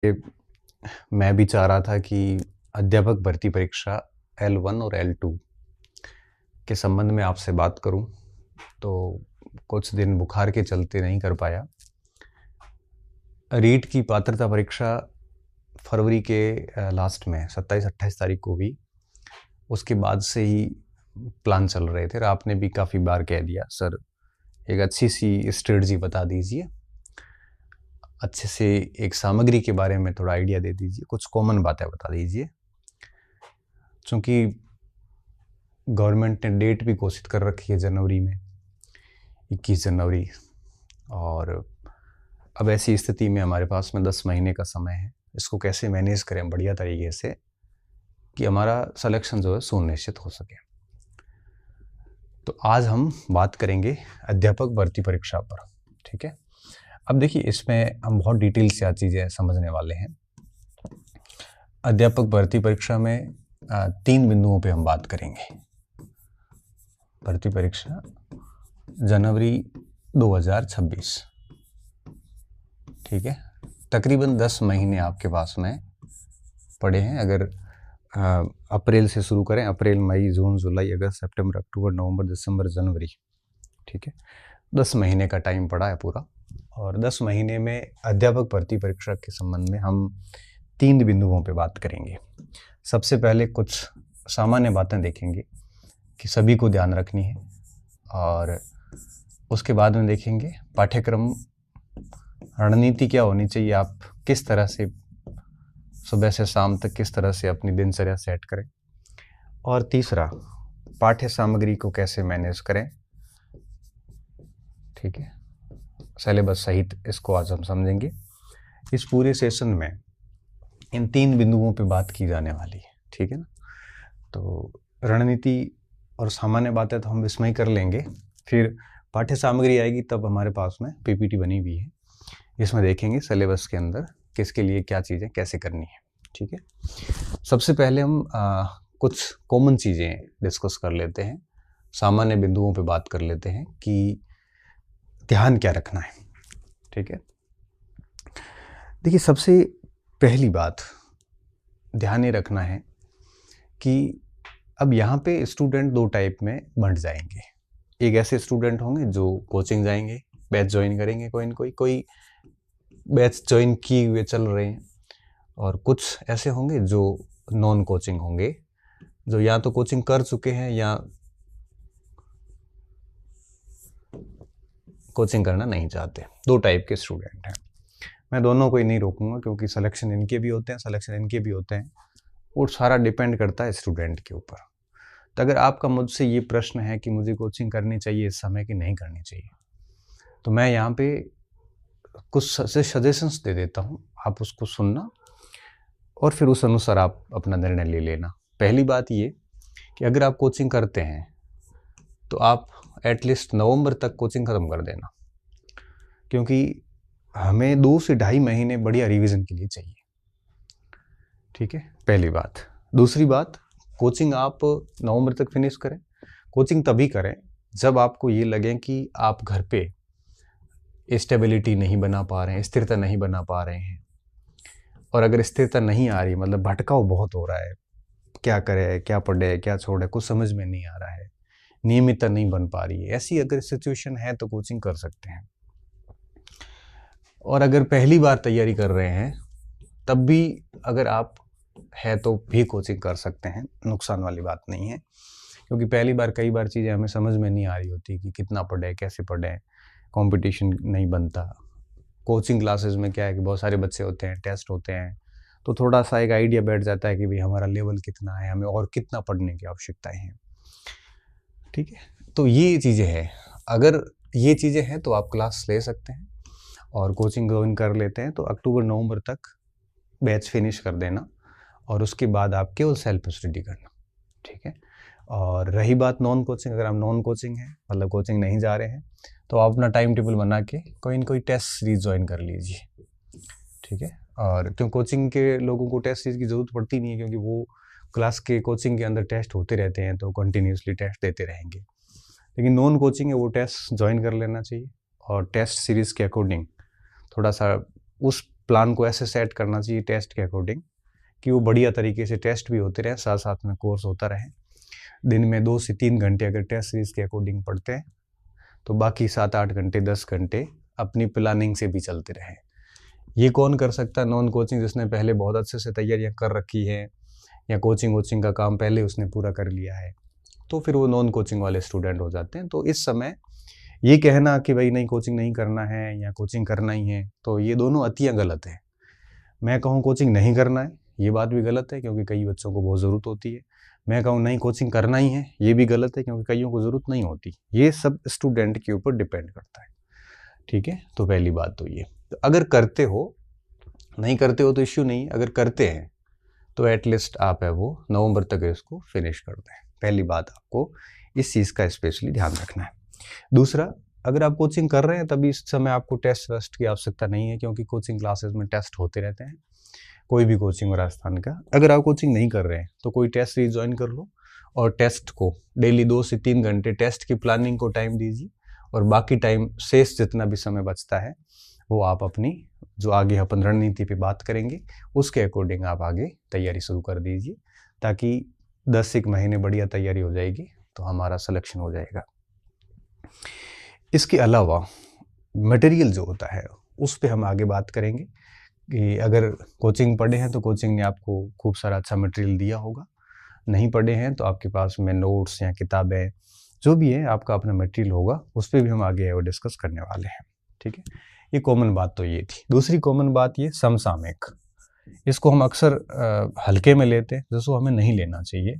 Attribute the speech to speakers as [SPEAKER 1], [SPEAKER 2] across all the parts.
[SPEAKER 1] ये मैं भी चाह रहा था कि अध्यापक भर्ती परीक्षा L1 और L2 के संबंध में आपसे बात करूं, तो कुछ दिन बुखार के चलते नहीं कर पाया। रीट की पात्रता परीक्षा फरवरी के लास्ट में 27-28 तारीख को हुई। उसके बाद से ही प्लान चल रहे थे और आपने भी काफ़ी बार कह दिया, सर एक अच्छी सी स्ट्रेटजी बता दीजिए, अच्छे से एक सामग्री के बारे में थोड़ा आइडिया दे दीजिए, कुछ कॉमन बातें बता दीजिए। चूँकि गवर्नमेंट ने डेट भी घोषित कर रखी है जनवरी में, 21 जनवरी, और अब ऐसी स्थिति में हमारे पास में 10 महीने का समय है। इसको कैसे मैनेज करें बढ़िया तरीके से कि हमारा सिलेक्शन जो है सुनिश्चित हो सके। तो आज हम बात करेंगे अध्यापक भर्ती परीक्षा पर, ठीक है। अब देखिए, इसमें हम बहुत डिटेल से चीज़ें समझने वाले हैं। अध्यापक भर्ती परीक्षा में 3 बिंदुओं पे हम बात करेंगे। भर्ती परीक्षा जनवरी 2026, ठीक है। तकरीबन 10 महीने आपके पास में पड़े हैं। अगर अप्रैल से शुरू करें, अप्रैल, मई, जून, जुलाई, अगस्त, सितंबर, अक्टूबर, नवंबर, दिसंबर, जनवरी, ठीक है। 10 महीने का टाइम पड़ा है पूरा। और 10 महीने में अध्यापक भर्ती परीक्षा के संबंध में हम 3 बिंदुओं पे बात करेंगे। सबसे पहले कुछ सामान्य बातें देखेंगे कि सभी को ध्यान रखनी है, और उसके बाद में देखेंगे पाठ्यक्रम रणनीति क्या होनी चाहिए, आप किस तरह से सुबह से शाम तक किस तरह से अपनी दिनचर्या सेट करें, और तीसरा पाठ्य सामग्री को कैसे मैनेज करें, ठीक है, सिलेबस सहित। इसको आज हम समझेंगे। इस पूरे सेशन में इन 3 बिंदुओं पे बात की जाने वाली है, ठीक है ना। तो रणनीति और सामान्य बातें तो हम इसमें ही कर लेंगे, फिर पाठ्य सामग्री आएगी तब हमारे पास में पीपीटी बनी हुई है, इसमें देखेंगे सिलेबस के अंदर किसके लिए क्या चीज़ें कैसे करनी है, ठीक है। सबसे पहले हम कुछ कॉमन चीज़ें डिस्कस कर लेते हैं, सामान्य बिंदुओं पे बात कर लेते हैं कि ध्यान क्या रखना है, ठीक है। देखिए, सबसे पहली बात ध्यान ये रखना है कि अब यहाँ पे स्टूडेंट 2 टाइप में बंट जाएंगे। एक ऐसे स्टूडेंट होंगे जो कोचिंग जाएंगे, बैच ज्वाइन करेंगे, कोई बैच ज्वाइन किए हुए चल रहे हैं, और कुछ ऐसे होंगे जो नॉन कोचिंग होंगे, जो या तो कोचिंग कर चुके हैं या कोचिंग करना नहीं चाहते। 2 टाइप के स्टूडेंट हैं। मैं दोनों को ही नहीं रोकूंगा, क्योंकि सिलेक्शन इनके भी होते हैं, सिलेक्शन इनके भी होते हैं, और सारा डिपेंड करता है स्टूडेंट के ऊपर। तो अगर आपका मुझसे ये प्रश्न है कि मुझे कोचिंग करनी चाहिए इस समय कि नहीं करनी चाहिए, तो मैं यहाँ पे कुछ सजेशंस दे देता हूँ, आप उसको सुनना और फिर उस अनुसार आप अपना निर्णय ले लेना। पहली बात ये कि अगर आप कोचिंग करते हैं तो आप एटलीस्ट नवंबर तक कोचिंग ख़त्म कर देना, क्योंकि हमें 2 से ढाई महीने बढ़िया रिवीजन के लिए चाहिए, ठीक है, पहली बात। दूसरी बात, कोचिंग आप नवंबर तक फिनिश करें। कोचिंग तभी करें जब आपको ये लगे कि आप घर पे स्टेबिलिटी नहीं बना पा रहे हैं, स्थिरता नहीं बना पा रहे हैं, और अगर स्थिरता नहीं आ रही, मतलब भटकाव बहुत हो रहा है, क्या करें, क्या पढ़े, क्या छोड़े, कुछ समझ में नहीं आ रहा है, नियमितता नहीं बन पा रही है, ऐसी अगर सिचुएशन है तो कोचिंग कर सकते हैं। और अगर पहली बार तैयारी कर रहे हैं तब भी अगर आप है तो भी कोचिंग कर सकते हैं, नुकसान वाली बात नहीं है, क्योंकि पहली बार कई बार चीज़ें हमें समझ में नहीं आ रही होती कि कितना पढ़े, कैसे पढ़े, कंपटीशन नहीं बनता। कोचिंग क्लासेस में क्या है कि बहुत सारे बच्चे होते हैं, टेस्ट होते हैं, तो थोड़ा सा एक आइडिया बैठ जाता है कि भाई हमारा लेवल कितना है, हमें और कितना पढ़ने की आवश्यकताएं हैं, ठीक है। तो ये चीज़ें हैं, अगर ये चीज़ें हैं तो आप क्लास ले सकते हैं और कोचिंग ज्वाइन कर लेते हैं, तो अक्टूबर नवंबर तक बैच फिनिश कर देना, और उसके बाद आप केवल सेल्फ स्टडी करना, ठीक है। और रही बात नॉन कोचिंग, अगर आप नॉन कोचिंग हैं, मतलब कोचिंग नहीं जा रहे हैं, तो आप अपना टाइम टेबल बना के कोई न कोई टेस्ट सीरीज ज्वाइन कर लीजिए, ठीक है। और क्यों कोचिंग के लोगों को टेस्ट सीरीज की ज़रूरत पड़ती नहीं है, क्योंकि वो क्लास के कोचिंग के अंदर टेस्ट होते रहते हैं, तो कंटिन्यूसली टेस्ट देते रहेंगे। लेकिन नॉन कोचिंग है, वो टेस्ट ज्वाइन कर लेना चाहिए, और टेस्ट सीरीज़ के अकॉर्डिंग थोड़ा सा उस प्लान को ऐसे सेट करना चाहिए टेस्ट के अकॉर्डिंग कि वो बढ़िया तरीके से टेस्ट भी होते रहे, साथ साथ में कोर्स होता रहे। दिन में 2 से 3 घंटे अगर टेस्ट सीरीज के अकॉर्डिंग पढ़ते हैं तो बाकी 7-8 घंटे 10 घंटे अपनी प्लानिंग से भी चलते रहे। ये कौन कर सकता है? नॉन कोचिंग, जिसने पहले बहुत अच्छे से तैयारियां कर रखी है या कोचिंग का काम पहले उसने पूरा कर लिया है, तो फिर वो नॉन कोचिंग वाले स्टूडेंट हो जाते हैं। तो इस समय ये कहना कि भाई नहीं कोचिंग नहीं करना है या कोचिंग करना ही है, तो ये दोनों अतियाँ गलत है। मैं कहूँ कोचिंग नहीं करना है, ये बात भी गलत है क्योंकि कई बच्चों को बहुत ज़रूरत होती है। मैं कहूँ नहीं कोचिंग करना ही है, ये भी गलत है क्योंकि कईयों को ज़रूरत नहीं होती। ये सब स्टूडेंट के ऊपर डिपेंड करता है, ठीक है। तो पहली बात तो ये, तो अगर करते हो, नहीं करते हो तो इश्यू नहीं, अगर करते हैं तो एटलीस्ट आप है वो नवंबर तक इसको फिनिश कर दें। पहली बात आपको इस चीज़ का स्पेशली ध्यान रखना है। दूसरा, अगर आप कोचिंग कर रहे हैं तभी इस समय आपको टेस्ट वेस्ट की आवश्यकता नहीं है क्योंकि कोचिंग क्लासेस में टेस्ट होते रहते हैं, कोई भी कोचिंग राजस्थान का। अगर आप कोचिंग नहीं कर रहे हैं तो कोई टेस्ट सीरीज ज्वाइन कर लो और टेस्ट को डेली 2 से 3 घंटे टेस्ट की प्लानिंग को टाइम दीजिए और बाकी टाइम शेष जितना भी समय बचता है वो आप अपनी जो आगे अपन रणनीति पे बात करेंगे उसके अकॉर्डिंग आप आगे तैयारी शुरू कर दीजिए, ताकि 10 महीने बढ़िया तैयारी हो जाएगी तो हमारा सिलेक्शन हो जाएगा। इसके अलावा मटेरियल जो होता है उस पे हम आगे बात करेंगे कि अगर कोचिंग पढ़े हैं तो कोचिंग ने आपको खूब सारा अच्छा मटेरियल दिया होगा, नहीं पढ़े हैं तो आपके पास में नोट्स या किताबें जो भी है आपका अपना मटेरियल होगा, उस पर भी हम आगे वो डिस्कस करने वाले हैं, ठीक है। ये कॉमन बात तो ये थी। दूसरी कॉमन बात ये समसामयिक, इसको हम अक्सर हल्के में लेते हैं, जिसको हमें नहीं लेना चाहिए।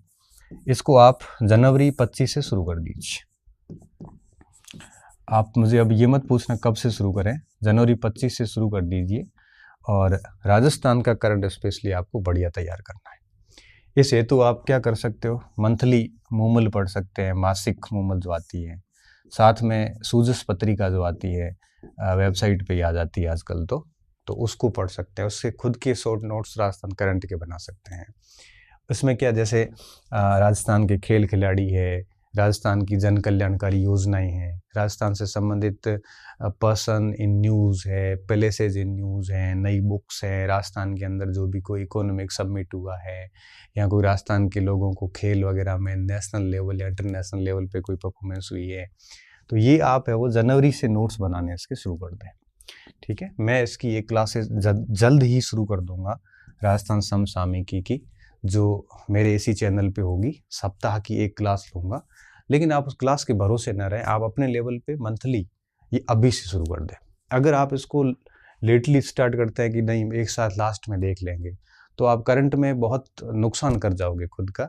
[SPEAKER 1] इसको आप जनवरी 25 से शुरू कर दीजिए। आप मुझे अब ये मत पूछना कब से शुरू करें, जनवरी 25 से शुरू कर दीजिए और राजस्थान का करंट स्पेशली आपको बढ़िया तैयार करना है। इस हेतु आप क्या कर सकते हो, मंथली मूमल पढ़ सकते हैं, मासिक मूमल जो आती है, साथ में सूजस पत्रिका जो आती है वेबसाइट पे आ जाती है आजकल तो उसको पढ़ सकते हैं। उससे खुद के शॉर्ट नोट्स राजस्थान करंट के बना सकते हैं। इसमें क्या, जैसे राजस्थान के खेल खिलाड़ी है, राजस्थान की जन कल्याणकारी योजनाएं हैं, राजस्थान से संबंधित पर्सन इन न्यूज़ है, पैलेसेज इन न्यूज़ हैं, नई बुक्स हैं, राजस्थान के अंदर जो भी कोई इकोनॉमिक समिट हुआ है या कोई राजस्थान के लोगों को खेल वगैरह में नेशनल लेवल या इंटरनेशनल लेवल पे कोई परफॉर्मेंस हुई है, तो ये आप है वो जनवरी से नोट्स बनाने इसके शुरू कर दें, ठीक है। मैं इसकी एक क्लासेस जल्द ही शुरू कर दूंगा राजस्थान समसामयिकी की, जो मेरे इसी चैनल पे होगी। सप्ताह की एक क्लास लूँगा, लेकिन आप उस क्लास के भरोसे न रहें, आप अपने लेवल पे मंथली ये अभी से शुरू कर दें। अगर आप इसको लेटली स्टार्ट करते हैं कि नहीं एक साथ लास्ट में देख लेंगे, तो आप करंट में बहुत नुकसान कर जाओगे खुद का,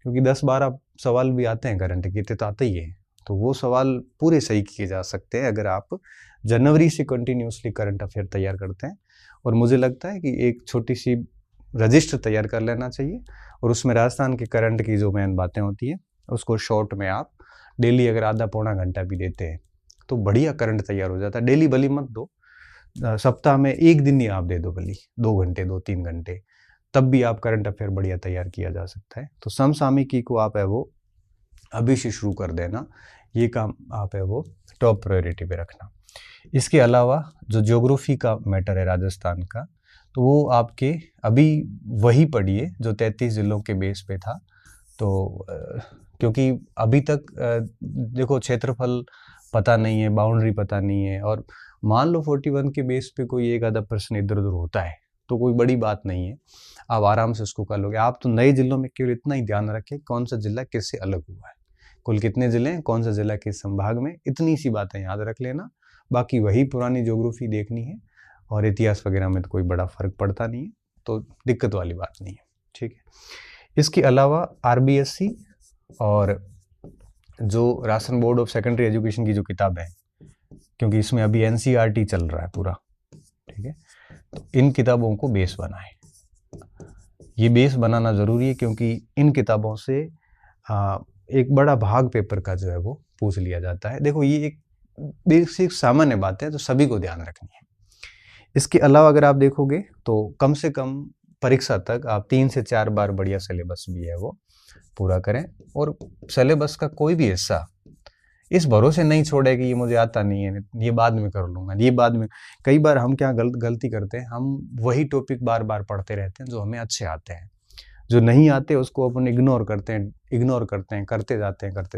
[SPEAKER 1] क्योंकि 10-12 सवाल भी आते हैं करंट के, तो आते ही है, तो वो सवाल पूरे सही किए जा सकते हैं अगर आप जनवरी से कंटिन्यूसली करंट अफेयर तैयार करते हैं। और मुझे लगता है कि एक छोटी सी रजिस्टर तैयार कर लेना चाहिए और उसमें राजस्थान के करंट की जो मेन बातें होती हैं उसको शॉर्ट में आप डेली अगर आधा पौना घंटा भी देते हैं तो बढ़िया करंट तैयार हो जाता है। डेली भली मत दो, सप्ताह में एक दिन ही आप दे दो, भली 2 घंटे 2-3 घंटे, तब भी आप करंट अफेयर बढ़िया तैयार किया जा सकता है। तो समसामयिकी को आप है वो अभी से शुरू कर देना, ये काम आप है वो टॉप प्रायोरिटी पे रखना। इसके अलावा जो ज्योग्राफी का मैटर है राजस्थान का, तो वो आपके अभी वही पढ़िए जो 33 जिलों के बेस पे था। तो क्योंकि अभी तक देखो क्षेत्रफल पता नहीं है, बाउंड्री पता नहीं है, और मान लो 41 के बेस पे कोई एक आधा प्रश्न इधर उधर होता है तो कोई बड़ी बात नहीं है, आप आराम से उसको कर लोगे। आप तो नए जिलों में केवल इतना ही ध्यान रखें कौन सा जिला किससे अलग हुआ है, कुल कितने जिले हैं, कौन सा जिला किस संभाग में, इतनी सी बातें याद रख लेना। बाकी वही पुरानी ज्योग्राफी देखनी है और इतिहास वगैरह में तो कोई बड़ा फर्क पड़ता नहीं है, तो दिक्कत वाली बात नहीं है, ठीक है। इसके अलावा RBSC और जो Rajasthan board of secondary education की जो किताब है, क्योंकि इसमें अभी NCERT चल रहा है पूरा, ठीक है, तो इन किताबों को बेस बनाएं। ये बेस बनाना ज़रूरी है क्योंकि इन किताबों से एक बड़ा भाग पेपर का जो है वो पूछ लिया जाता है। देखो ये एक बेसिक सामान्य बात है, तो सभी को ध्यान रखनी है। इसके अलावा अगर आप देखोगे तो कम से कम परीक्षा तक आप 3 से 4 बार बढ़िया सिलेबस भी है वो पूरा करें, और सिलेबस का कोई भी हिस्सा इस भरोसे नहीं छोड़े कि ये मुझे आता नहीं है, ये बाद में कर लूँगा, ये बाद में। कई बार हम क्या गलती करते हैं, हम वही टॉपिक बार-बार पढ़ते रहते हैं जो हमें अच्छे आते हैं। जो नहीं आते उसको अपन इग्नोर करते हैं, करते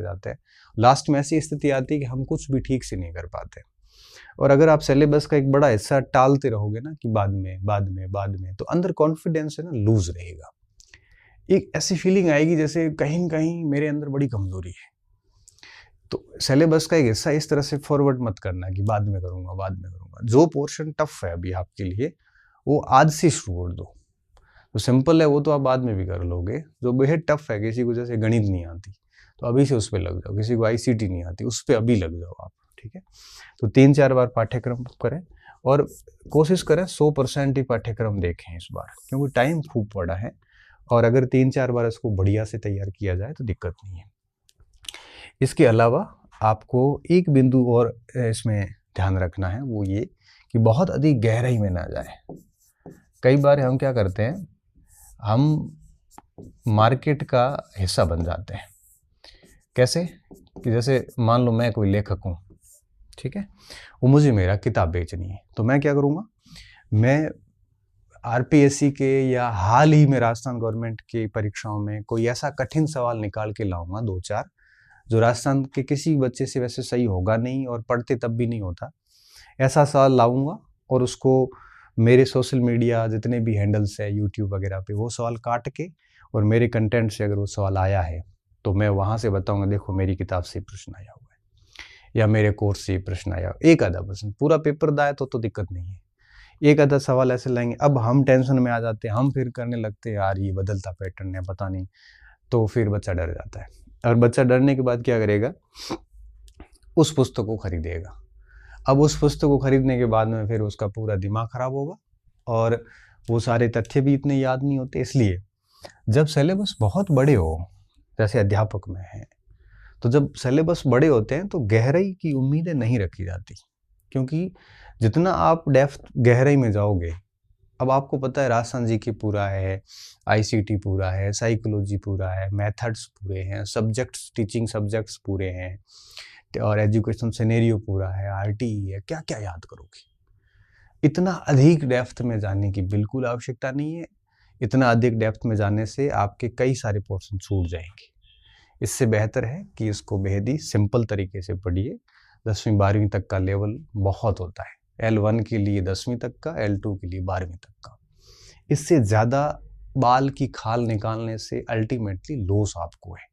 [SPEAKER 1] जाते हैं। लास्ट में ऐसी स्थिति आती है कि हम कुछ भी ठीक से नहीं कर पाते। और अगर आप सिलेबस का एक बड़ा हिस्सा टालते रहोगे ना कि बाद में, तो अंदर कॉन्फिडेंस है ना लूज़ रहेगा। एक ऐसी फीलिंग आएगी जैसे कहीं न कहीं मेरे अंदर बड़ी कमज़ोरी है। तो सिलेबस का एक हिस्सा इस तरह से फॉरवर्ड मत करना कि बाद में करूँगा। जो पोर्शन टफ है अभी आपके लिए, वो आज से शुरू कर दो। जो सिंपल है वो तो आप बाद में भी कर लोगे। जो बेहद टफ है, किसी को जैसे गणित नहीं आती, तो अभी से उस पे लग जाओ। किसी को आईसीटी नहीं आती, उस पे अभी लग जाओ आप, ठीक है? तो 3-4 बार पाठ्यक्रम करें और कोशिश करें 100% ही पाठ्यक्रम देखें इस बार, क्योंकि टाइम खूब पड़ा है। और अगर 3-4 बार इसको बढ़िया से तैयार किया जाए तो दिक्कत नहीं है। इसके अलावा आपको एक बिंदु और इसमें ध्यान रखना है, वो ये कि बहुत अधिक गहराई में ना जाए। कई बार हम क्या करते हैं, हम मार्केट का हिस्सा बन जाते हैं। कैसे? कि जैसे मान लो मैं कोई लेखक हूँ, ठीक है? वो मुझे मेरा किताब बेचनी है, तो मैं क्या करूँगा, मैं आरपीएससी के या हाल ही में राजस्थान गवर्नमेंट की परीक्षाओं में कोई ऐसा कठिन सवाल निकाल के लाऊंगा 2-4, जो राजस्थान के किसी बच्चे से वैसे सही होगा नहीं और पढ़ते तब भी नहीं होता। ऐसा सवाल लाऊंगा और उसको मेरे सोशल मीडिया जितने भी हैंडल्स है यूट्यूब वगैरह पे, वो सवाल काट के और मेरे कंटेंट से अगर वो सवाल आया है तो मैं वहाँ से बताऊँगा, देखो मेरी किताब से प्रश्न आया हुआ है या मेरे कोर्स से प्रश्न आया। एक आधा प्रश्न, पूरा पेपर दाए तो दिक्कत नहीं है। एक आधा सवाल ऐसे लाएंगे, अब हम टेंशन में आ जाते हैं, हम फिर करने लगते हैं यार ये बदलता पैटर्न है पता नहीं, तो फिर बच्चा डर जाता है। और बच्चा डरने के बाद क्या करेगा, उस पुस्तक को खरीदेगा। अब उस पुस्तक को खरीदने के बाद में फिर उसका पूरा दिमाग खराब होगा और वो सारे तथ्य भी इतने याद नहीं होते। इसलिए जब सिलेबस बहुत बड़े हो, जैसे अध्यापक में है, तो जब सिलेबस बड़े होते हैं तो गहराई की उम्मीदें नहीं रखी जाती, क्योंकि जितना आप डेप्थ गहराई में जाओगे, अब आपको पता है राजस्थान जीके पूरा है, आईसीटी पूरा है, साइकोलॉजी पूरा है, मेथड्स पूरे हैं, सब्जेक्ट्स, टीचिंग सब्जेक्ट्स पूरे हैं और एजुकेशन सिनेरियो पूरा है, आरटीई है, क्या क्या याद करोगे? इतना अधिक डेप्थ में जाने की बिल्कुल आवश्यकता नहीं है। इतना अधिक डेप्थ में जाने से आपके कई सारे पोर्शन छूट जाएंगे। इससे बेहतर है कि इसको बेहद ही सिंपल तरीके से पढ़िए। 10वीं 12वीं तक का लेवल बहुत होता है, L1 के लिए 10वीं तक का, L2 के लिए 12वीं तक का। इससे ज़्यादा बाल की खाल निकालने से अल्टीमेटली लॉस आपको है,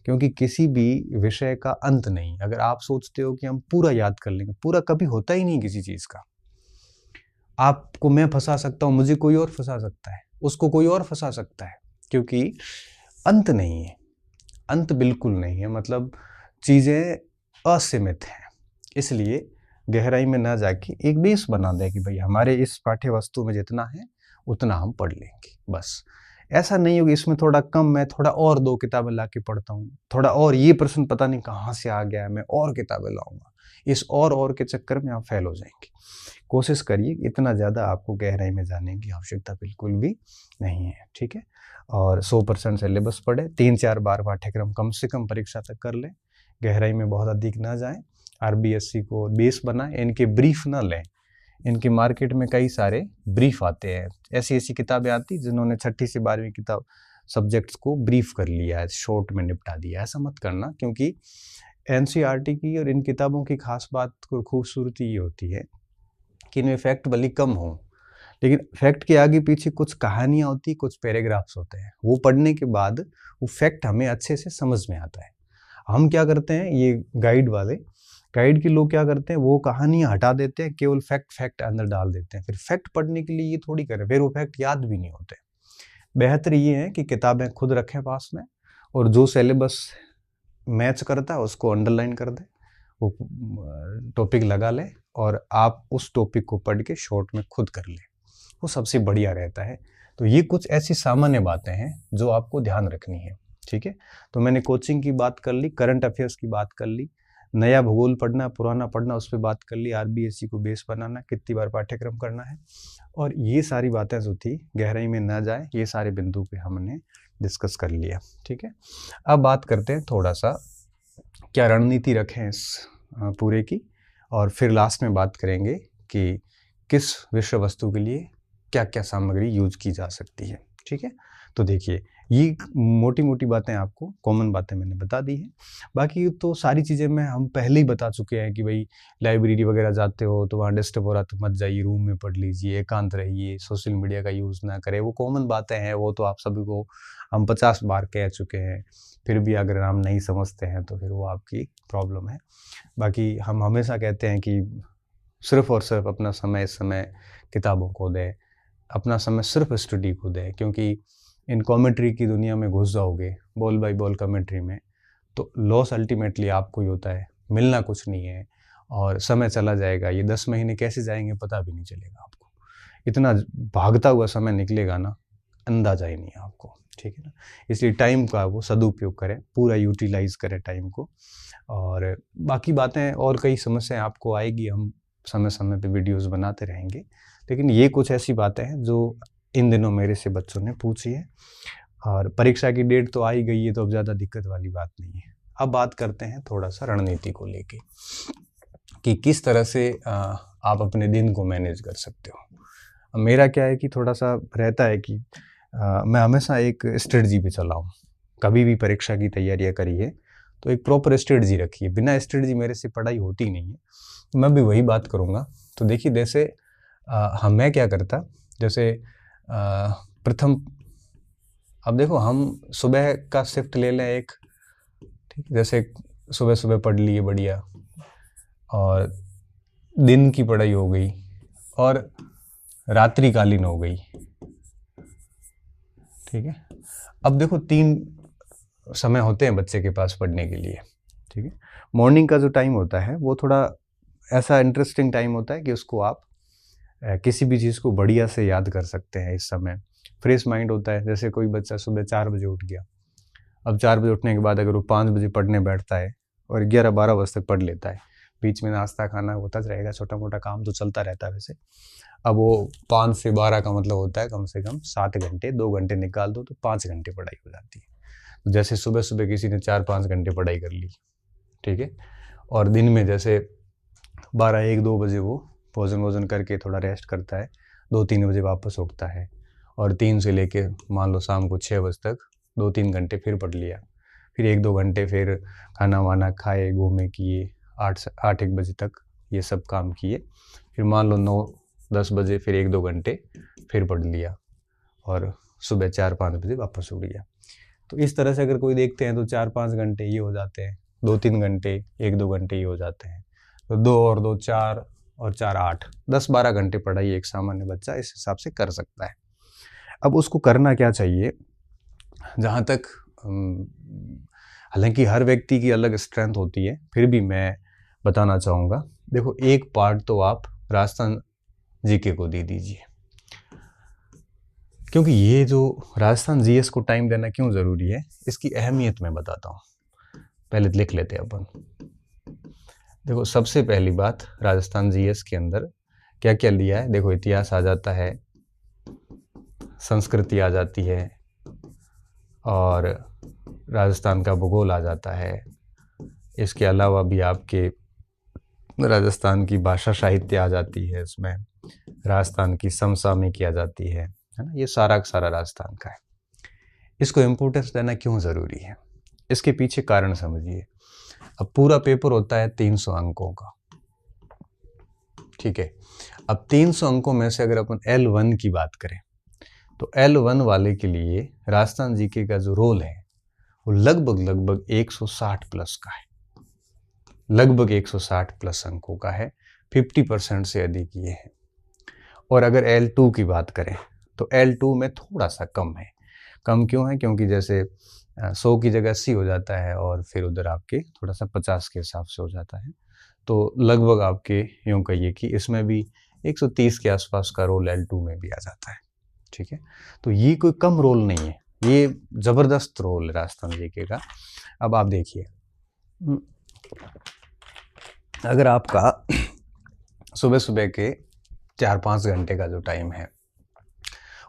[SPEAKER 1] क्योंकि किसी भी विषय का अंत नहीं। अगर आप सोचते हो कि हम पूरा याद कर लेंगे, पूरा कभी होता ही नहीं किसी चीज़ का। आपको मैं फंसा सकता हूँ, मुझे कोई और फंसा सकता है, उसको कोई और फंसा सकता है, क्योंकि अंत नहीं है, अंत बिल्कुल नहीं है। मतलब चीज़ें असीमित हैं। इसलिए गहराई में ना जाके एक बेस बना दें कि भाई हमारे इस पाठ्य वस्तु में जितना है उतना हम पढ़ लेंगे, बस। ऐसा नहीं होगा इसमें थोड़ा कम, मैं थोड़ा और 2 किताबें ला के पढ़ता हूँ, थोड़ा और ये प्रश्न पता नहीं कहाँ से आ गया है, मैं और किताबें लाऊंगा। इस और के चक्कर में आप फेल हो जाएंगे। कोशिश करिए, इतना ज़्यादा आपको गहराई में जाने की आवश्यकता बिल्कुल भी नहीं है, ठीक है? और 100% सिलेबस पढ़े, 3-4 बार पाठ्यक्रम कम से कम परीक्षा तक कर लें, गहराई में बहुत अधिक ना जाएं। आरबीएससी को बेस बनाएं, इनके ब्रीफ ना लें। इनके मार्केट में कई सारे ब्रीफ आते हैं, ऐसी किताबें आती जिन्होंने 6ठी से 12वीं किताब सब्जेक्ट्स को ब्रीफ कर लिया है, शॉर्ट में निपटा दिया। ऐसा मत करना, क्योंकि एनसीईआरटी की और इन किताबों की खास बात और खूबसूरती ये होती है कि इनमें फैक्ट भले कम हो, लेकिन फैक्ट के आगे पीछे कुछ कहानियाँ होती, कुछ पैराग्राफ्स होते हैं। वो पढ़ने के बाद वो फैक्ट हमें अच्छे से समझ में आता है। हम क्या करते हैं, ये गाइड के लोग क्या करते हैं, वो कहानियाँ हटा देते हैं, केवल फैक्ट अंदर डाल देते हैं। फिर फैक्ट पढ़ने के लिए ये थोड़ी करें, फिर वो फैक्ट याद भी नहीं होते। बेहतर ये है कि किताबें खुद रखें पास में, और जो सिलेबस मैच करता है उसको अंडरलाइन कर दें, वो टॉपिक लगा लें और आप उस टॉपिक को पढ़ के शॉर्ट में खुद कर लें, वो सबसे बढ़िया रहता है। तो ये कुछ ऐसी सामान्य बातें हैं जो आपको ध्यान रखनी है, ठीक है? तो मैंने कोचिंग की बात कर ली, करंट अफेयर्स की बात कर ली, नया भूगोल पढ़ना, पुराना पढ़ना, उस पर बात कर ली, आरबीएससी को बेस बनाना, कितनी बार पाठ्यक्रम करना है, और ये सारी बातें जो थी गहराई में ना जाए, ये सारे बिंदु पे हमने डिस्कस कर लिया, ठीक है? अब बात करते हैं थोड़ा सा क्या रणनीति रखें इस पूरे की, और फिर लास्ट में बात करेंगे कि किस विषय वस्तु के लिए क्या क्या सामग्री यूज की जा सकती है। ठीक है, तो देखिए ये मोटी मोटी बातें, आपको कॉमन बातें मैंने बता दी हैं। बाकी तो सारी चीज़ें मैं हम पहले ही बता चुके हैं कि भाई लाइब्रेरी वगैरह जाते हो तो वहाँ डिस्टर्ब हो रहा तो मत जाइए, रूम में पढ़ लीजिए, एकांत रहिए, सोशल मीडिया का यूज़ ना करें। वो कॉमन बातें हैं, वो तो आप सभी को हम 50 बार कह चुके हैं। फिर भी अगर हम नहीं समझते हैं तो फिर वो आपकी प्रॉब्लम है। बाकी हम हमेशा कहते हैं कि सिर्फ़ और सिर्फ अपना समय इस समय किताबों को दें, अपना समय सिर्फ स्टडी को दें, क्योंकि इन कमेंट्री की दुनिया में घुस जाओगे, बॉल बाय बॉल कमेंट्री में, तो लॉस अल्टीमेटली आपको ही होता है, मिलना कुछ नहीं है और समय चला जाएगा। ये 10 महीने कैसे जाएंगे पता भी नहीं चलेगा आपको, इतना भागता हुआ समय निकलेगा ना, अंदाजा ही नहीं है आपको। ठीक है ना, इसलिए टाइम का वो सदुपयोग करें, पूरा यूटिलाइज करें टाइम को। और बाकी बातें और कई समस्याएं आपको आएगी, हम समय समय पे वीडियोस बनाते रहेंगे, लेकिन ये कुछ ऐसी बातें हैं जो इन दिनों मेरे से बच्चों ने पूछी है। और परीक्षा की डेट तो आ ही गई है, तो अब ज़्यादा दिक्कत वाली बात नहीं है। अब बात करते हैं थोड़ा सा रणनीति को लेके कि किस तरह से आप अपने दिन को मैनेज कर सकते हो। अब मेरा क्या है कि थोड़ा सा रहता है कि मैं हमेशा एक स्ट्रेटजी पे चला हूँ। कभी भी परीक्षा की तैयारियाँ करी है तो एक प्रॉपर स्ट्रेटजी रखी है, बिना स्ट्रेटजी मेरे से पढ़ाई होती नहीं है। मैं भी वही बात करूँगा। तो देखिए जैसे मैं क्या करता, जैसे प्रथम, अब देखो हम सुबह का शिफ्ट ले लें एक, ठीक, जैसे सुबह सुबह पढ़ लिए बढ़िया, और दिन की पढ़ाई हो गई और रात्रिकालीन हो गई। ठीक है, अब देखो 3 समय होते हैं बच्चे के पास पढ़ने के लिए। ठीक है, मॉर्निंग का जो टाइम होता है वो थोड़ा ऐसा इंटरेस्टिंग टाइम होता है कि उसको आप किसी भी चीज़ को बढ़िया से याद कर सकते हैं। इस समय फ्रेश माइंड होता है। जैसे कोई बच्चा सुबह 4 बजे उठ गया, अब 4 बजे उठने के बाद अगर वो 5 बजे पढ़ने बैठता है और 11-12 बजे तक पढ़ लेता है, बीच में नाश्ता खाना होता रहेगा, छोटा मोटा काम तो चलता रहता है वैसे। अब वो 5 से 12 का मतलब होता है कम से कम 7 घंटे, 2 घंटे निकाल दो तो 5 घंटे पढ़ाई हो जाती है। तो जैसे सुबह सुबह किसी ने 4-5 घंटे पढ़ाई कर ली, ठीक है, और दिन में जैसे 12-1-2 बजे वो भोजन वोजन करके थोड़ा रेस्ट करता है, 2-3 बजे वापस उठता है, और 3 से लेके मान लो शाम को 6 बजे तक 2-3 घंटे फिर पढ़ लिया, फिर 1-2 घंटे फिर खाना वाना खाए, घूमे किए, 8-1 बजे तक ये सब काम किए, फिर मान लो 9-10 बजे फिर 1-2 घंटे फिर पढ़ लिया, और सुबह 4-5 बजे वापस उठ गया। तो इस तरह से अगर कोई देखते हैं तो 4-5 घंटे ये हो जाते हैं, 2-3 घंटे 1-2 घंटे ये हो जाते हैं, तो 2 और 2 4 और 4 8, 10-12 घंटे पढ़ाई एक सामान्य बच्चा इस हिसाब से कर सकता है। अब उसको करना क्या चाहिए, जहाँ तक हालांकि हर व्यक्ति की अलग स्ट्रेंथ होती है, फिर भी मैं बताना चाहूँगा। देखो एक पार्ट तो आप राजस्थान जीके को दे दीजिए, क्योंकि ये जो राजस्थान जीएस को टाइम देना क्यों ज़रूरी है, इसकी अहमियत मैं बताता हूँ। पहले लिख लेते हैं अपन। देखो सबसे पहली बात, राजस्थान जीएस के अंदर क्या क्या लिया है। देखो इतिहास आ जाता है, संस्कृति आ जाती है, और राजस्थान का भूगोल आ जाता है। इसके अलावा भी आपके राजस्थान की भाषा साहित्य आ जाती है, इसमें राजस्थान की समसामयिकी आ जाती है ना। ये सारा का सारा राजस्थान का है। इसको इम्पोर्टेंस देना क्यों ज़रूरी है, इसके पीछे कारण समझिए। अब पूरा पेपर होता है 300 अंकों का, ठीक है। अब 300 अंकों में से अगर अपन L1 की बात करें तो L1 वाले के लिए राजस्थान जीके का जो रोल है वो लगभग 160 प्लस का है, लगभग 160 प्लस अंकों का है, 50% से अधिक ये है। और अगर L2 की बात करें तो L2 में थोड़ा सा कम है। कम क्यों है, क्योंकि जैसे 100 की जगह 80 हो जाता है, और फिर उधर आपके थोड़ा सा 50 के हिसाब से हो जाता है। तो लगभग आपके यूँ कहिए कि इसमें भी 130 के आसपास का रोल L2 में भी आ जाता है, ठीक है। तो ये कोई कम रोल नहीं है, ये ज़बरदस्त रोल है राजस्थान जीके का। अब आप देखिए, अगर आपका सुबह सुबह के 4-5 घंटे का जो टाइम है,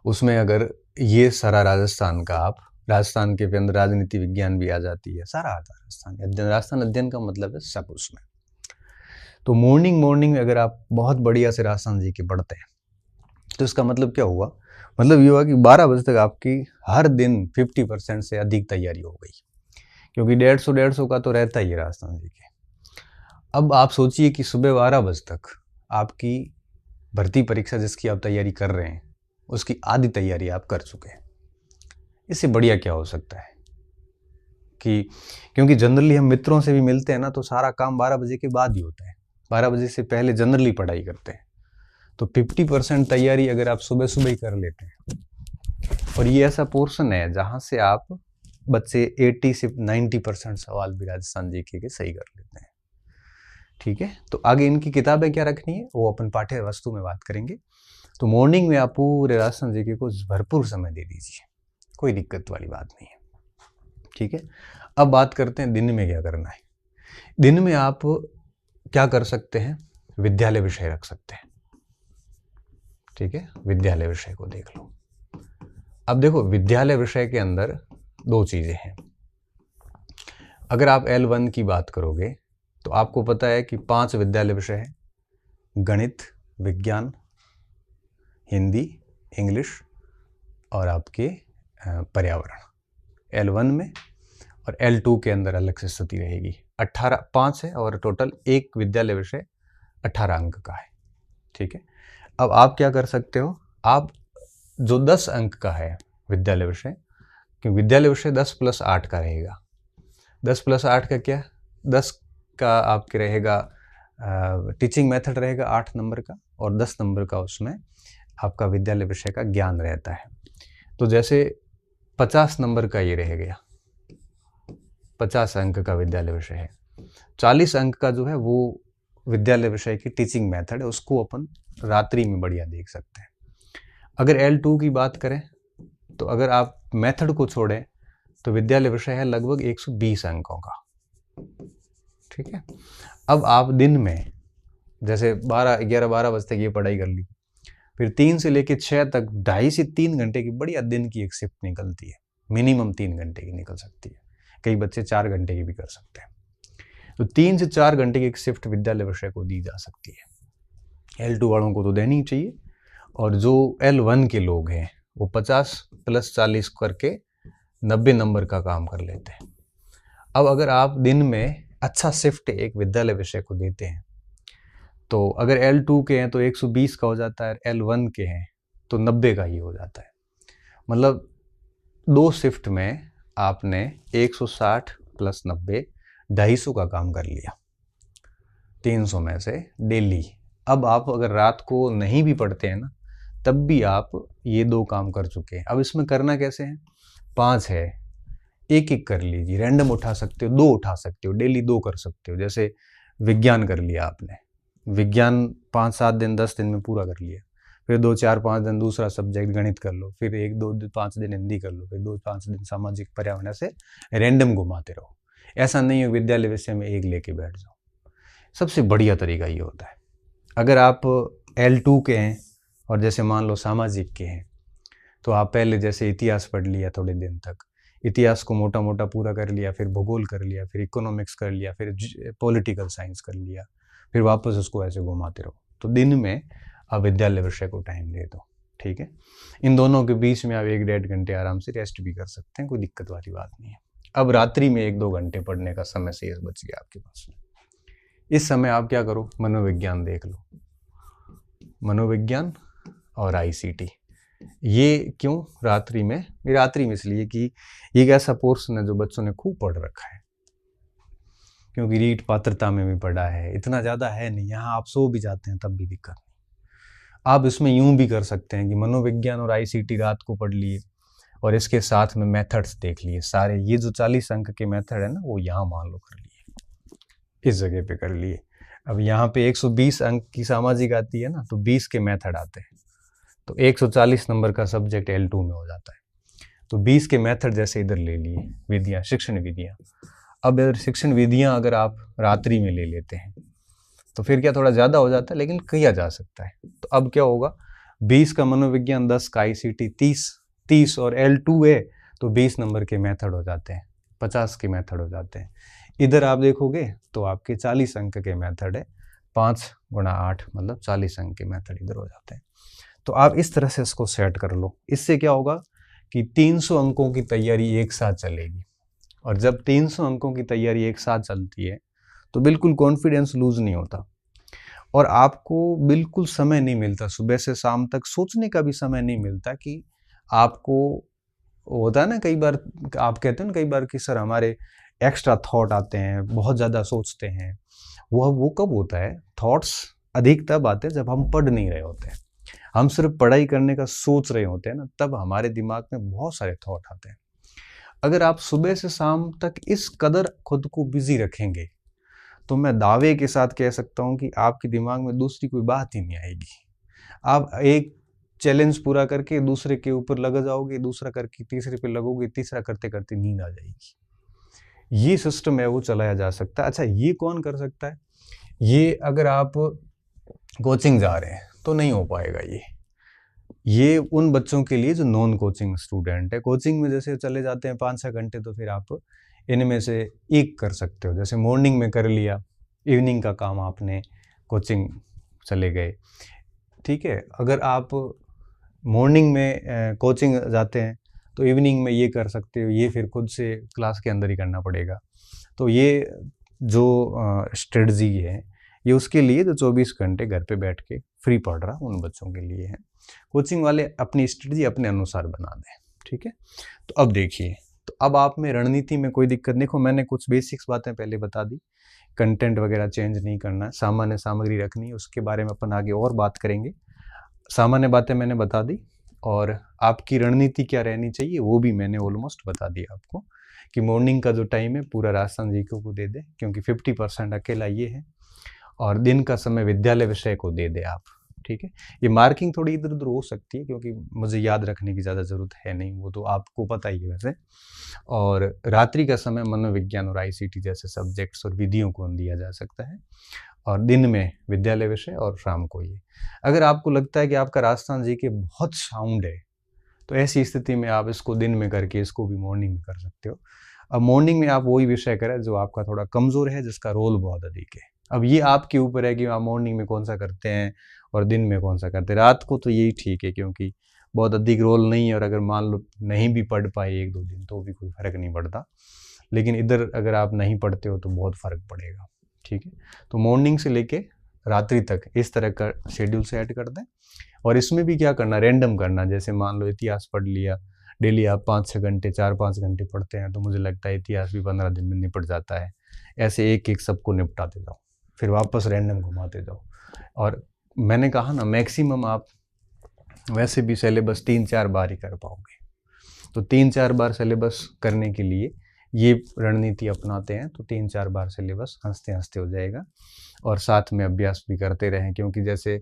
[SPEAKER 1] उसमें अगर ये सारा राजस्थान का आप राजस्थान के अंदर राजनीति विज्ञान भी आ जाती है, सारा आता है राजस्थान। राजस्थान अध्ययन का मतलब है सब उसमें। तो मॉर्निंग में अगर आप बहुत बढ़िया से राजस्थान जी के पढ़ते हैं तो इसका मतलब क्या हुआ, मतलब ये हुआ कि 12 बजे तक आपकी हर दिन 50% से अधिक तैयारी हो गई, क्योंकि 150 का तो रहता ही है राजस्थान जी के। अब आप सोचिए कि सुबह 12 बजे तक आपकी भर्ती परीक्षा जिसकी आप तैयारी कर रहे हैं उसकी आधी तैयारी आप कर चुके हैं। इससे बढ़िया क्या हो सकता है कि, क्योंकि जनरली हम मित्रों से भी मिलते हैं ना, तो सारा काम 12 बजे के बाद ही होता है, 12 बजे से पहले जनरली पढ़ाई करते हैं। तो 50% तैयारी अगर आप सुबह ही कर लेते हैं, और ये ऐसा पोर्शन है जहाँ से आप बच्चे 80 से 90% सवाल भी राजस्थान जीके के सही कर लेते हैं। ठीक है, तो आगे इनकी किताबें क्या रखनी है वो अपन पाठ्य वस्तु में बात करेंगे। तो मॉर्निंग में आप पूरे राजस्थान जीके को भरपूर समय दे दीजिए, कोई दिक्कत वाली बात नहीं है। ठीक है, अब बात करते हैं दिन में क्या करना है। दिन में आप क्या कर सकते हैं, विद्यालय विषय रख सकते हैं। ठीक है, विद्यालय विषय को देख लो। अब देखो, विद्यालय विषय के अंदर दो चीजें हैं। अगर आप L1 की बात करोगे तो आपको पता है कि 5 विद्यालय विषय है, गणित, विज्ञान, हिंदी, इंग्लिश और आपके पर्यावरण L1 में, और L2 के अंदर अलग से स्थिति रहेगी। 5 है और टोटल एक विद्यालय विषय 18 अंक का है। ठीक है, अब आप क्या कर सकते हो, आप जो 10 अंक का है विद्यालय विषय, क्योंकि विद्यालय विषय 10 + 8 का रहेगा। 10 + 8 का क्या, 10 का आपके रहेगा टीचिंग मेथड रहेगा 8 नंबर का, और 10 नंबर का उसमें आपका विद्यालय विषय का ज्ञान रहता है। तो जैसे 50 नंबर का ये रह गया, 50 अंक का विद्यालय विषय है। 40 अंक का जो है वो विद्यालय विषय की टीचिंग मेथड है, उसको अपन रात्रि में बढ़िया देख सकते हैं। अगर L2 की बात करें तो अगर आप मेथड को छोड़ें तो विद्यालय विषय है लगभग 120 अंकों का। ठीक है, अब आप दिन में जैसे 11-12 बजे तक ये पढ़ाई कर ली, फिर 3 से लेकर 6 तक 2.5 से 3 घंटे की बढ़िया दिन की एक शिफ्ट निकलती है, मिनिमम 3 घंटे की निकल सकती है, कई बच्चे 4 घंटे की भी कर सकते हैं। तो 3 से 4 घंटे की एक शिफ्ट विद्यालय विषय को दी जा सकती है। L2 वालों को तो देनी ही चाहिए, और जो L1 के लोग हैं वो 50 + 40 करके 90 नंबर का काम कर लेते हैं। अब अगर आप दिन में अच्छा शिफ्ट एक विद्यालय विषय को देते हैं, तो अगर L2 के हैं तो 120 का हो जाता है, L1 के हैं तो 90 का ही हो जाता है। मतलब 2 शिफ्ट में आपने 160 + 90 250 का काम कर लिया 300 में से डेली। अब आप अगर रात को नहीं भी पढ़ते हैं ना, तब भी आप ये 2 काम कर चुके हैं। अब इसमें करना कैसे है, 5 है, एक कर लीजिए, रैंडम उठा सकते हो, 2 उठा सकते हो, डेली 2 कर सकते हो। जैसे विज्ञान कर लिया आपने, विज्ञान 5-7 दिन 10 दिन में पूरा कर लिया, फिर 2-4-5 दिन दूसरा सब्जेक्ट गणित कर लो, फिर 1-2-5 दिन हिंदी कर लो, फिर 2-5 दिन सामाजिक पर्यावरण, से रैंडम घुमाते रहो। ऐसा नहीं हो विद्यालय विषय में एक लेके बैठ जाओ। सबसे बढ़िया तरीका ये होता है। अगर आप L2 के हैं और जैसे मान लो सामाजिक के हैं, तो आप पहले जैसे इतिहास पढ़ लिया थोड़े दिन तक, इतिहास को मोटा मोटा पूरा कर लिया, फिर भूगोल कर लिया, फिर इकोनॉमिक्स कर लिया, फिर पॉलिटिकल साइंस कर लिया, फिर वापस उसको ऐसे घुमाते रहो। तो दिन में आप विद्यालय विषय को टाइम दे दो। ठीक है, इन दोनों के बीच में आप 1-1.5 घंटे आराम से रेस्ट भी कर सकते हैं, कोई दिक्कत वाली बात नहीं है। अब रात्रि में 1-2 घंटे पढ़ने का समय शेष बच गया आपके पास। इस समय आप क्या करो, मनोविज्ञान देख लो, मनोविज्ञान और ICT। ये क्यों रात्रि में, ये रात्रि में इसलिए कि ये एक ऐसा पोर्शन है जो बच्चों ने खूब पढ़ रखा है, क्योंकि रीट पात्रता में भी पढ़ा है, इतना ज़्यादा है नहीं, यहाँ आप सो भी जाते हैं तब भी दिक्कत नहीं। आप इसमें यूं भी कर सकते हैं कि मनोविज्ञान और ICT रात को पढ़ लिए और इसके साथ में मेथड्स देख लिए सारे। ये जो 40 अंक के मेथड है ना, वो यहाँ मान लो कर लिए, इस जगह पे कर लिए। अब यहाँ पे 120 अंक की सामाजिक आती है ना, तो 20 के मेथड आते हैं, तो 140 नंबर का सब्जेक्ट L2 में हो जाता है। तो 20 के मेथड जैसे इधर ले लिए, विधियाँ, शिक्षण विधियाँ। अब इधर शिक्षण विधियाँ अगर आप रात्रि में ले लेते हैं तो फिर क्या थोड़ा ज़्यादा हो जाता है, लेकिन किया जा सकता है। तो अब क्या होगा, 20 का मनोविज्ञान, 10 का ICT, 30 और L2 है तो 20 नंबर के मेथड हो जाते हैं, 50 के मेथड हो जाते हैं। इधर आप देखोगे तो आपके 40 अंक के मेथड है, 5 गुणा 8 मतलब 40 अंक के मेथड इधर हो जाते हैं। तो आप इस तरह से इसको सेट कर लो। इससे क्या होगा कि 300 अंकों की तैयारी एक साथ चलेगी, और जब 300 अंकों की तैयारी एक साथ चलती है तो बिल्कुल कॉन्फिडेंस लूज नहीं होता, और आपको बिल्कुल समय नहीं मिलता, सुबह से शाम तक सोचने का भी समय नहीं मिलता कि आपको, होता है ना कई बार आप कहते हैं ना कई बार कि सर हमारे एक्स्ट्रा थॉट आते हैं, बहुत ज़्यादा सोचते हैं। वो कब होता है? थॉट्स अधिक तब आते हैं जब हम पढ़ नहीं रहे होते हैं, हम सिर्फ पढ़ाई करने का सोच रहे होते हैं ना, तब हमारे दिमाग में बहुत सारे थॉट आते हैं। अगर आप सुबह से शाम तक इस कदर खुद को बिजी रखेंगे तो मैं दावे के साथ कह सकता हूं कि आपके दिमाग में दूसरी कोई बात ही नहीं आएगी। आप एक चैलेंज पूरा करके दूसरे के ऊपर लग जाओगे, दूसरा करके तीसरे पे लगोगे, तीसरा करते करते नींद आ जाएगी। ये सिस्टम है वो चलाया जा सकता है। अच्छा, ये कौन कर सकता है? ये अगर आप कोचिंग जा रहे हैं तो नहीं हो पाएगा। ये उन बच्चों के लिए जो नॉन कोचिंग स्टूडेंट है। कोचिंग में जैसे चले जाते हैं 5-6 घंटे, तो फिर आप इनमें से एक कर सकते हो। जैसे मॉर्निंग में कर लिया, इवनिंग का काम आपने कोचिंग चले गए, ठीक है। अगर आप मॉर्निंग में कोचिंग जाते हैं तो इवनिंग में ये कर सकते हो, ये फिर खुद से क्लास के अंदर ही करना पड़ेगा। तो ये जो स्ट्रेटजी है ये उसके लिए जो 24 घंटे घर पे बैठ के फ्री पढ़ रहा उन बच्चों के लिए है। कोचिंग वाले अपनी स्ट्रेटजी अपने अनुसार बना दें, ठीक है। तो अब देखिए, तो अब आप में रणनीति में कोई दिक्कत, देखो मैंने कुछ बेसिक्स बातें पहले बता दी, कंटेंट वगैरह चेंज नहीं करना, सामान्य सामग्री रखनी, उसके बारे में अपन आगे और बात करेंगे। सामान्य बातें मैंने बता दी, और आपकी रणनीति क्या रहनी चाहिए वो भी मैंने ऑलमोस्ट बता दिया आपको, कि मॉर्निंग का जो टाइम है पूरा राजस्थान जीके को दे दे, क्योंकि 50% अकेला ये है, और दिन का समय विद्यालय विषय को दे दे आप, ठीक है। ये मार्किंग थोड़ी इधर उधर हो सकती है क्योंकि मुझे याद रखने की ज़्यादा ज़रूरत है नहीं, वो तो आपको पता ही है वैसे। और रात्रि का समय मनोविज्ञान और आईसीटी जैसे सब्जेक्ट्स और विधियों को दिया जा सकता है, और दिन में विद्यालय विषय, और शाम को ये। अगर आपको लगता है कि आपका राजस्थान जीके बहुत साउंड है तो ऐसी स्थिति में आप इसको दिन में करके इसको भी मॉर्निंग में कर सकते हो। अब मॉर्निंग में आप वही विषय करें जो आपका थोड़ा कमज़ोर है, जिसका रोल बहुत अधिक है। अब ये आपके ऊपर है कि आप मॉर्निंग में कौन सा करते हैं और दिन में कौन सा करते हैं। रात को तो यही ठीक है क्योंकि बहुत अधिक रोल नहीं है, और अगर मान लो नहीं भी पढ़ पाए 1-2 दिन तो भी कोई फ़र्क नहीं पड़ता। लेकिन इधर अगर आप नहीं पढ़ते हो तो बहुत फ़र्क पड़ेगा, ठीक है। तो मॉर्निंग से लेके रात्रि तक इस तरह का शेड्यूल सेट कर दें, और इसमें भी क्या करना, रैंडम करना। जैसे मान लो इतिहास पढ़ लिया, डेली आप 5-6 घंटे 4-5 घंटे पढ़ते हैं, तो मुझे लगता है इतिहास भी 15 दिन में निपट जाता है। ऐसे एक एक सबको निपटाते जाओ, फिर वापस रैंडम घुमाते जाओ। और मैंने कहा ना, मैक्सिमम आप वैसे भी सिलेबस 3-4 बार ही कर पाओगे, तो 3-4 बार सिलेबस करने के लिए ये रणनीति अपनाते हैं तो 3-4 बार सिलेबस हंसते हंसते हो जाएगा, और साथ में अभ्यास भी करते रहें। क्योंकि जैसे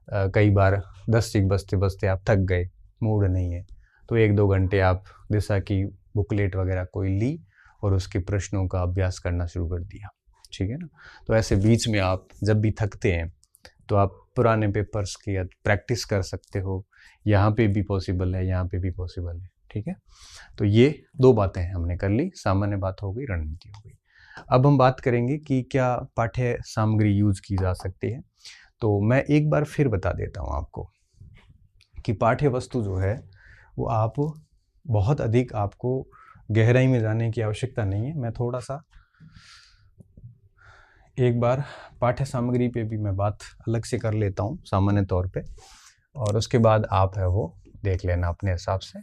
[SPEAKER 1] कई बार 10 सीख बजते बजते आप थक गए, मूड नहीं है, तो 1-2 घंटे आप दिशा की बुकलेट वगैरह कोई ली और उसके प्रश्नों का अभ्यास करना शुरू कर दिया, ठीक है ना। तो ऐसे बीच में आप जब भी थकते हैं तो आप पुराने पेपर्स की प्रैक्टिस कर सकते हो। यहाँ पे भी पॉसिबल है, यहाँ पे भी पॉसिबल है, ठीक है। तो ये 2 बातें हमने कर ली, सामान्य बात हो गई, रणनीति हो गई। अब हम बात करेंगे कि क्या पाठ्य सामग्री यूज की जा सकती है। तो मैं एक बार फिर बता देता हूँ आपको कि पाठ्य वस्तु जो है वो आप बहुत अधिक, आपको गहराई में जाने की आवश्यकता नहीं है। मैं थोड़ा सा एक बार पाठ्य सामग्री पे भी मैं बात अलग से कर लेता हूँ सामान्य तौर पे, और उसके बाद आप है वो देख लेना अपने हिसाब से।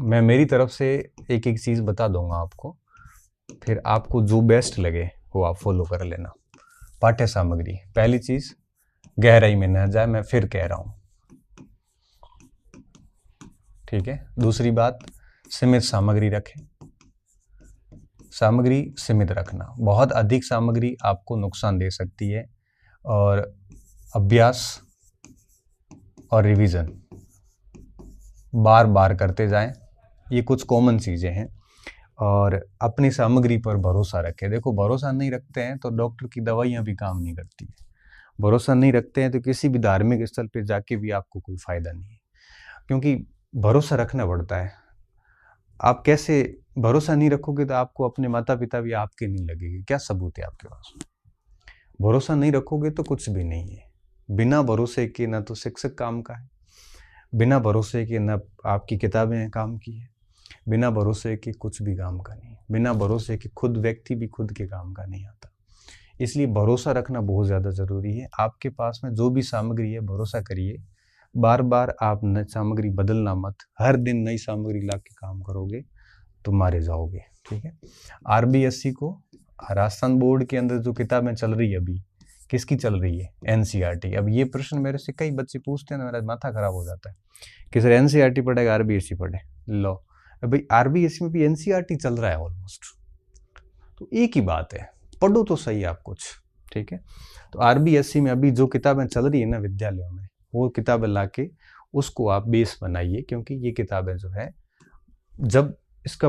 [SPEAKER 1] मैं मेरी तरफ से एक एक चीज़ बता दूंगा आपको, फिर आपको जो बेस्ट लगे वो आप फॉलो कर लेना। पाठ्य सामग्री, पहली चीज़ गहराई में न जाए, मैं फिर कह रहा हूँ, ठीक है। दूसरी बात, सीमित सामग्री रखें। सामग्री सीमित रखना, बहुत अधिक सामग्री आपको नुकसान दे सकती है। और अभ्यास और रिवीजन बार बार करते जाएं, ये कुछ कॉमन चीज़ें हैं। और अपनी सामग्री पर भरोसा रखें। देखो, भरोसा नहीं रखते हैं तो डॉक्टर की दवाइयाँ भी काम नहीं करती है। भरोसा नहीं रखते हैं तो किसी भी धार्मिक स्थल पर जाके भी आपको कोई फ़ायदा नहीं है, क्योंकि भरोसा रखना पड़ता है। आप कैसे भरोसा नहीं रखोगे तो आपको अपने माता पिता भी आपके नहीं लगेंगे, क्या सबूत है आपके पास? भरोसा नहीं रखोगे तो कुछ भी नहीं है। बिना भरोसे के ना तो शिक्षक काम का है, बिना भरोसे के ना आपकी किताबें काम की है, बिना भरोसे के कुछ भी काम का नहीं, बिना भरोसे के खुद व्यक्ति भी खुद के काम का नहीं आता। इसलिए भरोसा रखना बहुत ज़्यादा ज़रूरी है। आपके पास में जो भी सामग्री है भरोसा करिए, बार बार आप नई सामग्री बदलना मत, हर दिन नई सामग्री ला के काम करोगे तो मारे जाओगे। ठीक है। आरबीएससी को राजस्थान बोर्ड के अंदर जो किताबें चल रही है अभी, किसकी चल रही है? एनसीईआरटी। अब ये प्रश्न मेरे से कई बच्चे पूछते हैं ना, मेरा माथा खराब हो जाता है कि सर एनसीईआरटी पढ़ेगा आरबीएससी पढ़े। लो भाई, आरबीएससी में भी एनसीईआरटी चल रहा है ऑलमोस्ट, तो एक ही बात है, पढ़ो तो सही आप कुछ। ठीक है। तो आरबीएससी में अभी जो किताबें चल रही है ना विद्यालयों में, वो किताबें लाके उसको आप बेस बनाइए, क्योंकि ये किताबें जो है जब इसका